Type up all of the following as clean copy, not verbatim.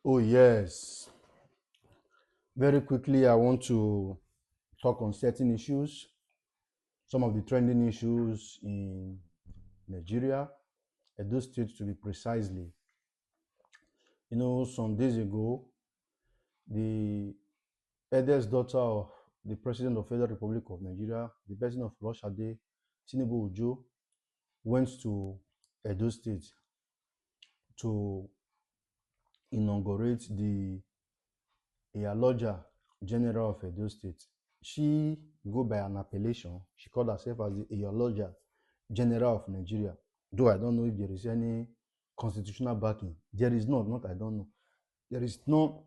Oh, yes. Very quickly, I want to talk on certain issues, some of the trending issues in Nigeria, Edo State to be precisely. Some days ago, the eldest daughter of the President of Federal Republic of Nigeria, the person of Roshade, Tinubu Ojo, went to Edo State to inaugurate the Iyaloja General of Edo State. She go by an appellation. She called herself as the Iyaloja General of Nigeria. Though I don't know if there is any constitutional backing. There is not I don't know. There is no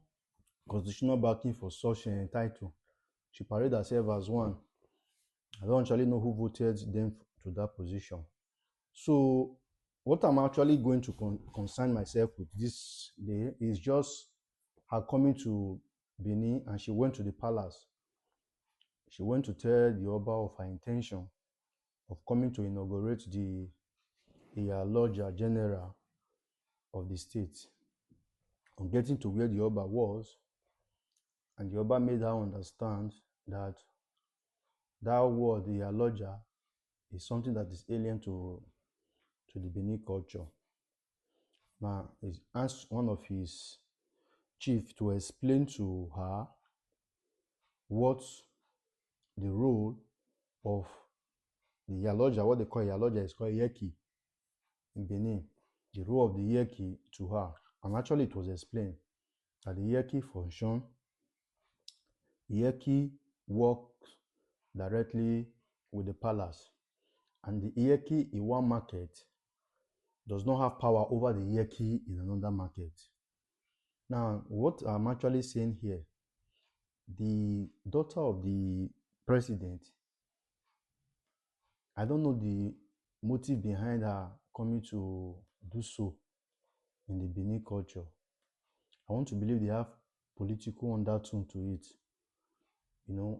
constitutional backing for such a title. She paraded herself as one. I don't actually know who voted them to that position. So what I'm actually going to concern myself with this day is just her coming to Benin, and she went to the palace. She went to tell the Oba of her intention of coming to inaugurate the Iyaloja General of the state. On getting to where the Oba was, and the Oba made her understand that that word Iyaloja is something that is alien to the Benin culture. Now, he asked one of his chief to explain to her what the role of the Iyaloja, what they call Iyaloja is called Iyeki in Benin, the role of the Iyeki to her. And actually it was explained that the Iyeki function, Iyeki works directly with the palace. And the Iyeki in one market does not have power over the Iyeki in another market. Now, what I'm actually saying here, the daughter of the president, I don't know the motive behind her coming to do so in the Benin culture. I want to believe they have political undertone to it.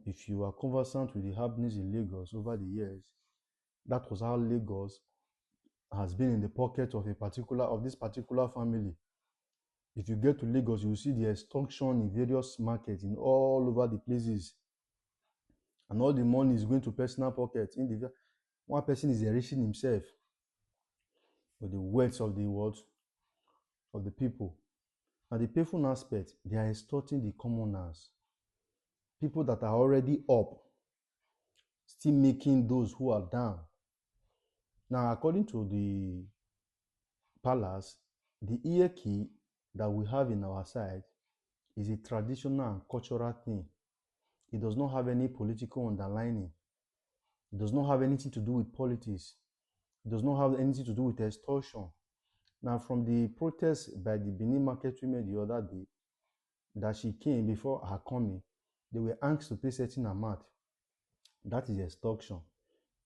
If you are conversant with the happenings in Lagos over the years, that was how Lagos has been in the pocket of this particular family. If you get to Lagos, you will see the extortion in various markets in all over the places, and all the money is going to personal pockets. One person is enriching himself with the wealth of the world of the people. Now, the painful aspect, they are extorting the commoners, people that are already up, still making those who are down. Now, according to the palace, the Iyeki that we have in our side is a traditional and cultural thing. It does not have any political underlining. It does not have anything to do with politics. It does not have anything to do with extortion. Now, from the protest by the Benin market women the other day, that she came before her coming, they were asked to pay certain amount. That is extortion.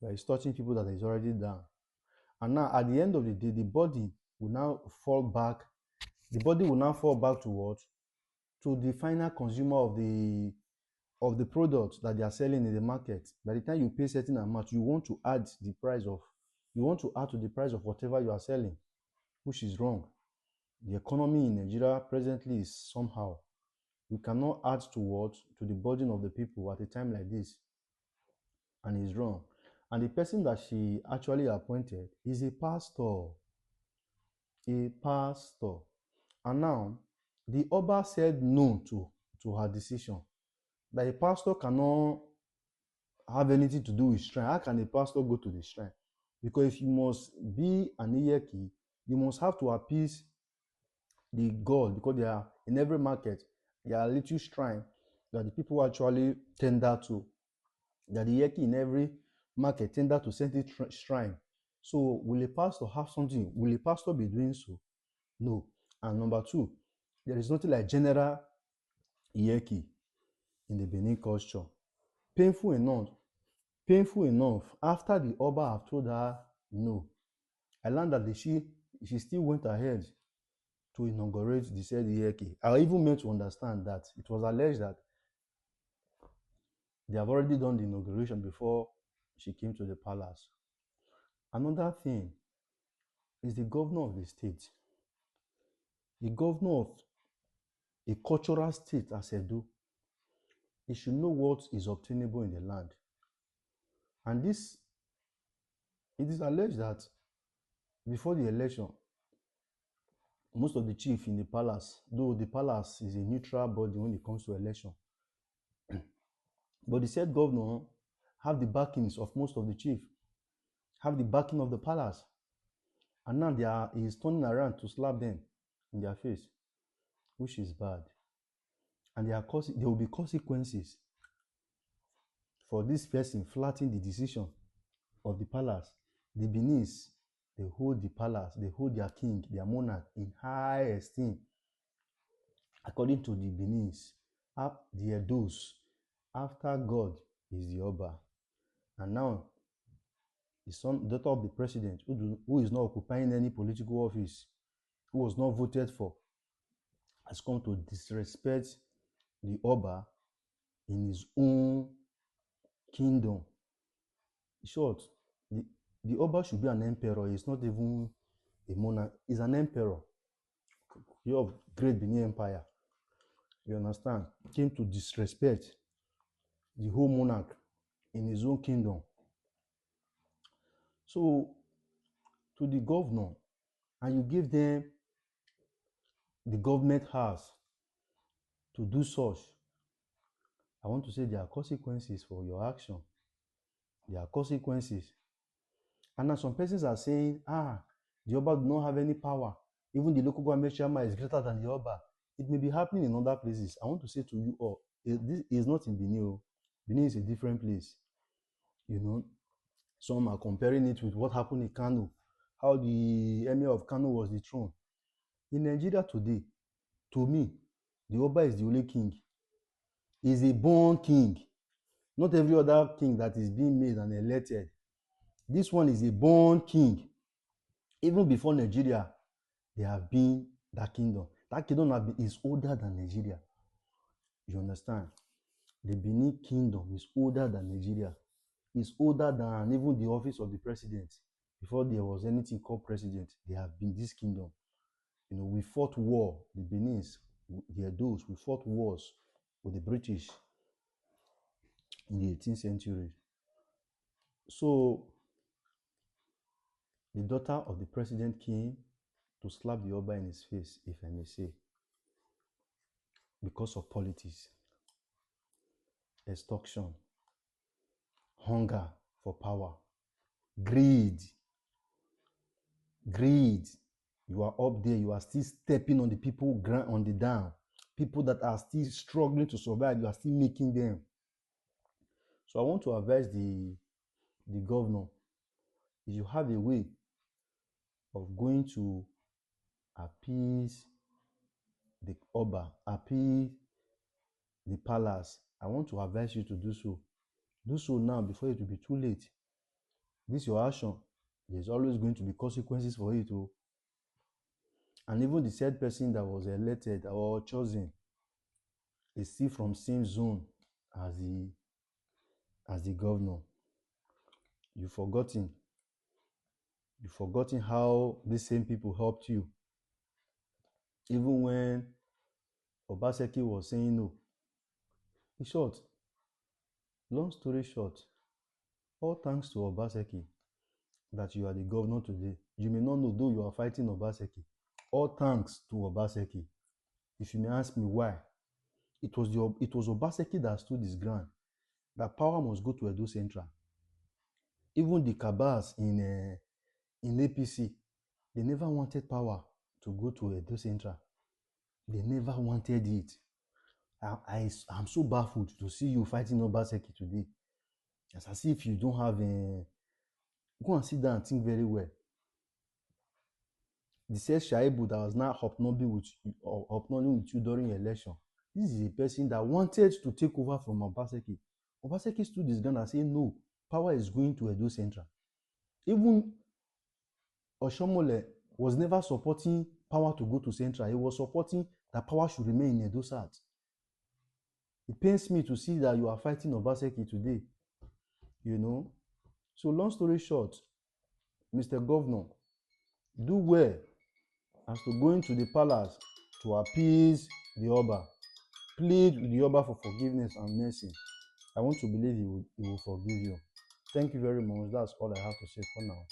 You are extorting people that is already down. And now, at the end of the day, the body will now fall back. The body will now fall back to what? To the final consumer of the product that they are selling in the market. By the time you pay certain amount, you want to add to the price of whatever you are selling, which is wrong. The economy in Nigeria presently is somehow. We cannot add to the burden of the people at a time like this, and it's wrong. And the person that she actually appointed is a pastor. A pastor. And now, the Oba said no to her decision. That a pastor cannot have anything to do with shrine. How can a pastor go to the shrine? Because if you must be an Iyeki, you must have to appease the god, because they are in every market. There are little shrine that the people actually tender to. That the Iyeki in every market tender to send it shrine. So will a pastor have something? Will a pastor be doing so? No. And number two, there is nothing like general Iyeki in the Benin culture. Painful enough, after the Oba have told her no, I learned that she still went ahead to inaugurate the said Iyeki. I even made to understand that it was alleged that they have already done the inauguration before she came to the palace. Another thing is the governor of the state. The governor of a cultural state as Edo, it should know what is obtainable in the land. And this, it is alleged that before the election, most of the chief in the palace, though the palace is a neutral body when it comes to election, but the said governor have the backings of most of the chief, have the backing of the palace, and now he is turning around to slap them in their face, which is bad. And there will be consequences for this person flouting the decision of the palace. The Benis, they hold the palace, they hold their king, their monarch in high esteem. According to the Benis, the Edos, after God is the Oba. And now, the daughter of the president, who is not occupying any political office, who was not voted for, has come to disrespect the Oba in his own kingdom. In short, the Oba should be an emperor. He's not even a monarch. He's an emperor. You have great Benin Empire. You understand? Came to disrespect the whole monarch in his own kingdom. So, to the governor, and you give them the government house to do such, I want to say there are consequences for your action. There are consequences. And now some persons are saying, the Oba do not have any power. Even the local government chairman is greater than the Oba. It may be happening in other places. I want to say to you all, this is not in Benin. Benin is a different place. You know, some are comparing it with what happened in Kano, how the emir of Kano was dethroned. In Nigeria today, to me, the Oba is the only king. He's a born king. Not every other king that is being made and elected. This one is a born king. Even before Nigeria, they have been that kingdom. That kingdom is older than Nigeria. You understand? The Benin kingdom is older than Nigeria. It's older than even the office of the president. Before there was anything called president, they have been this kingdom. You know, we fought war, the Benis, the Edos, we fought wars with the British in the 18th century. So, the daughter of the president came to slap the Oba in his face, if I may say, because of politics, extortion, hunger for power, greed. You are up there, you are still stepping on the people on the down. People that are still struggling to survive, you are still making them. So I want to advise the governor, if you have a way of going to appease the Oba, appease the palace, I want to advise you to do so. Do so now before it will be too late. This your action. There's always going to be consequences for it. And even the said person that was elected or chosen is still from same zone as the governor. You've forgotten how these same people helped you. Even when Obaseki was saying no. In short, long story short, all thanks to Obaseki that you are the governor today. You may not know, though you are fighting Obaseki. All thanks to Obaseki. If you may ask me why, it was Obaseki that stood his ground, that power must go to Edo Central. Even the cabals in APC, they never wanted power to go to Edo Central. They never wanted it. I'm so baffled to see you fighting Obaseki today. It's as if you don't have a... Go and sit down and think very well. The said Shaibu that was now upnobbing with you during election. This is a person that wanted to take over from Obaseki. Obaseki stood his ground and said, no, power is going to Edo Central. Even Oshomole was never supporting power to go to Central. He was supporting that power should remain in Edo South. It pains me to see that you are fighting Obaseki today. You know? So long story short, Mr. Governor, do well as to go into the palace to appease the Oba. Plead with the Oba for forgiveness and mercy. I want to believe he will forgive you. Thank you very much. That's all I have to say for now.